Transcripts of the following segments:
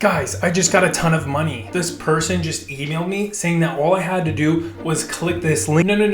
Guys, I just got a ton of money. This person just emailed me saying that all I had to do was click this link. No.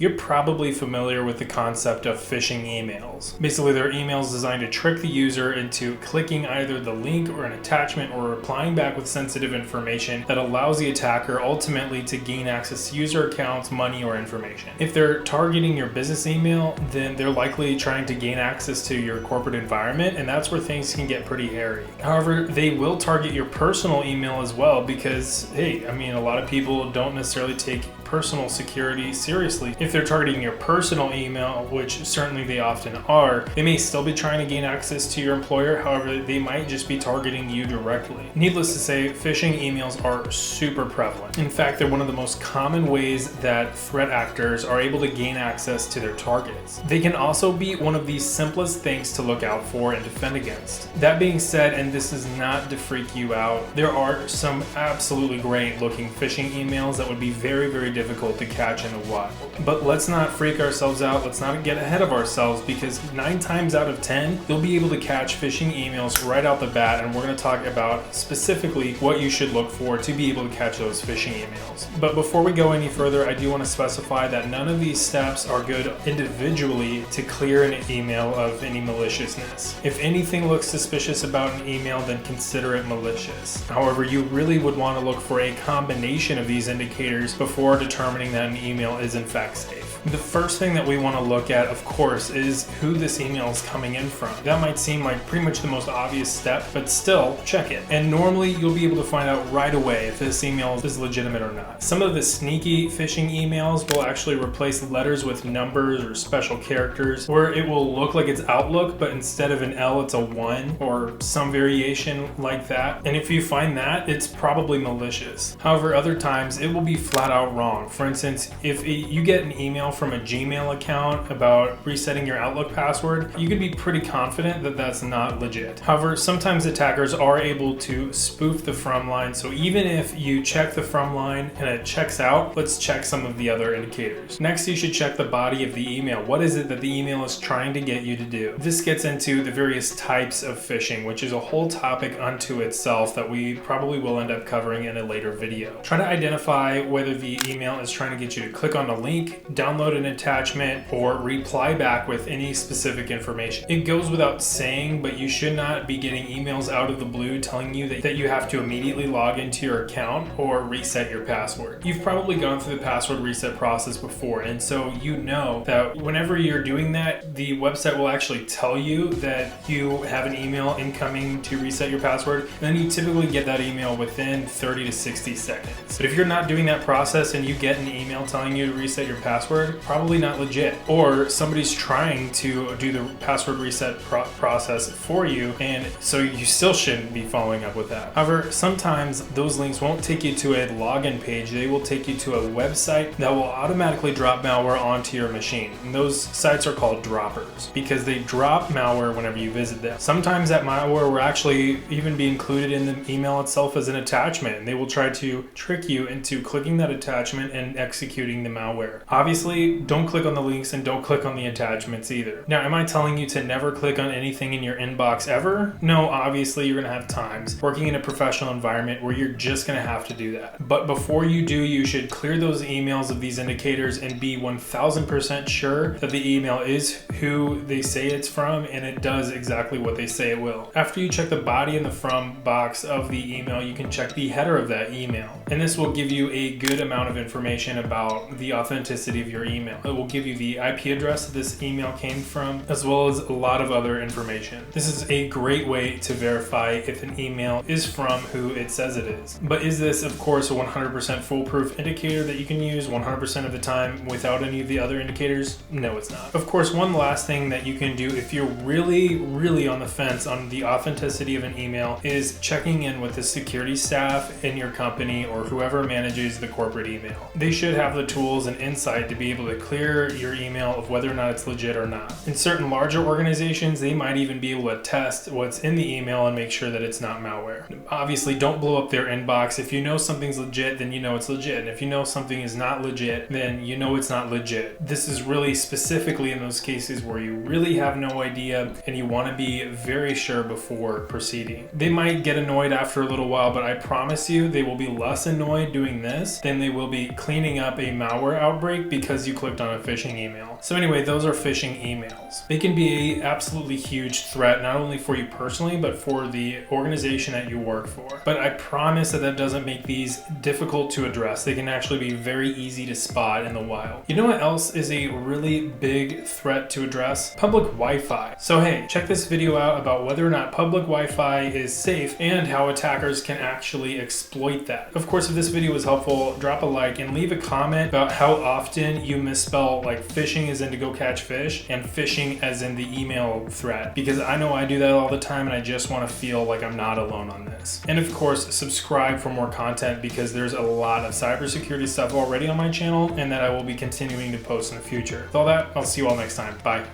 You're probably familiar with the concept of phishing emails. Basically, they're emails designed to trick the user into clicking either the link or an attachment or replying back with sensitive information that allows the attacker ultimately to gain access to user accounts, money, or information. If they're targeting your business email, then they're likely trying to gain access to your corporate environment, and that's where things can get pretty hairy. However, they will target your personal email as well because, hey, a lot of people don't necessarily take personal security seriously. If they're targeting your personal email, which certainly they often are, they may still be trying to gain access to your employer. However, they might just be targeting you directly. Needless to say, phishing emails are super prevalent. In fact, they're one of the most common ways that threat actors are able to gain access to their targets. They can also be one of the simplest things to look out for and defend against. That being said, and this is not to freak you out, there are some absolutely great looking phishing emails that would be very, very difficult to catch in the wild. But let's not freak ourselves out. Let's not get ahead of ourselves, because 9 times out of 10, you'll be able to catch phishing emails right out the bat. And we're going to talk about specifically what you should look for to be able to catch those phishing emails. But before we go any further, I do want to specify that none of these steps are good individually to clear an email of any maliciousness. If anything looks suspicious about an email, then consider it malicious. However, you really would want to look for a combination of these indicators before determining that an email is in fact safe. The first thing that we want to look at, of course, is who this email is coming in from. That might seem like pretty much the most obvious step, but still, check it. And normally you'll be able to find out right away if this email is legitimate or not. Some of the sneaky phishing emails will actually replace letters with numbers or special characters, where it will look like it's Outlook, but instead of an L, it's a 1 or some variation like that. And if you find that, it's probably malicious. However, other times it will be flat out wrong. For instance, if you get an email from a Gmail account about resetting your Outlook password, you can be pretty confident that that's not legit. However, sometimes attackers are able to spoof the from line, so even if you check the from line and it checks out, let's check some of the other indicators. Next, you should check the body of the email. What is it that the email is trying to get you to do? This gets into the various types of phishing, which is a whole topic unto itself that we probably will end up covering in a later video. Try to identify whether the email is trying to get you to click on a link, download an attachment, or reply back with any specific information. It goes without saying, but you should not be getting emails out of the blue telling you that you have to immediately log into your account or reset your password. You've probably gone through the password reset process before, and so you know that whenever you're doing that, the website will actually tell you that you have an email incoming to reset your password, and then you typically get that email within 30 to 60 seconds. But if you're not doing that process and you get an email telling you to reset your password, probably not legit, or somebody's trying to do the password reset process for you, and so you still shouldn't be following up with that. However, sometimes those links won't take you to a login page. They will take you to a website that will automatically drop malware onto your machine. And those sites are called droppers because they drop malware whenever you visit them. Sometimes that malware will actually even be included in the email itself as an attachment, and they will try to trick you into clicking that attachment and executing the malware. Obviously, don't click on the links and don't click on the attachments either. Now, am I telling you to never click on anything in your inbox ever? No, obviously you're gonna have times working in a professional environment where you're just gonna have to do that. But before you do, you should clear those emails of these indicators and be 1000% sure that the email is who they say it's from and it does exactly what they say it will. After you check the body and the from box of the email, you can check the header of that email. And this will give you a good amount of information about the authenticity of your email. It will give you the IP address that this email came from, as well as a lot of other information. This is a great way to verify if an email is from who it says it is. But is this, of course, a 100% foolproof indicator that you can use 100% of the time without any of the other indicators? No, it's not. Of course, one last thing that you can do if you're really on the fence on the authenticity of an email is checking in with the security staff in your company or whoever manages the corporate email. They should have the tools and insight to be able to clear your email of whether or not it's legit or not. In certain larger organizations, they might even be able to test what's in the email and make sure that it's not malware. Obviously, don't blow up their inbox. If you know something's legit, then you know it's legit. And if you know something is not legit, then you know it's not legit. This is really specifically in those cases where you really have no idea and you want to be very sure before proceeding. They might get annoyed after a little while, but I promise you they will be less annoyed doing this than they will be cleaning up a malware outbreak because you clicked on a phishing email. So anyway, those are phishing emails. They can be an absolutely huge threat, not only for you personally, but for the organization that you work for. But I promise that that doesn't make these difficult to address. They can actually be very easy to spot in the wild. You know what else is a really big threat to address? Public Wi-Fi. So hey, check this video out about whether or not public Wi-Fi is safe and how attackers can actually exploit that. Of course, if this video was helpful, drop a like and leave a comment about how often you misspell like phishing as in to go catch fish and phishing as in the email threat, because I know I do that all the time and I just want to feel like I'm not alone on this. And of course, subscribe for more content because there's a lot of cybersecurity stuff already on my channel and that I will be continuing to post in the future. With all that, I'll see you all next time. Bye.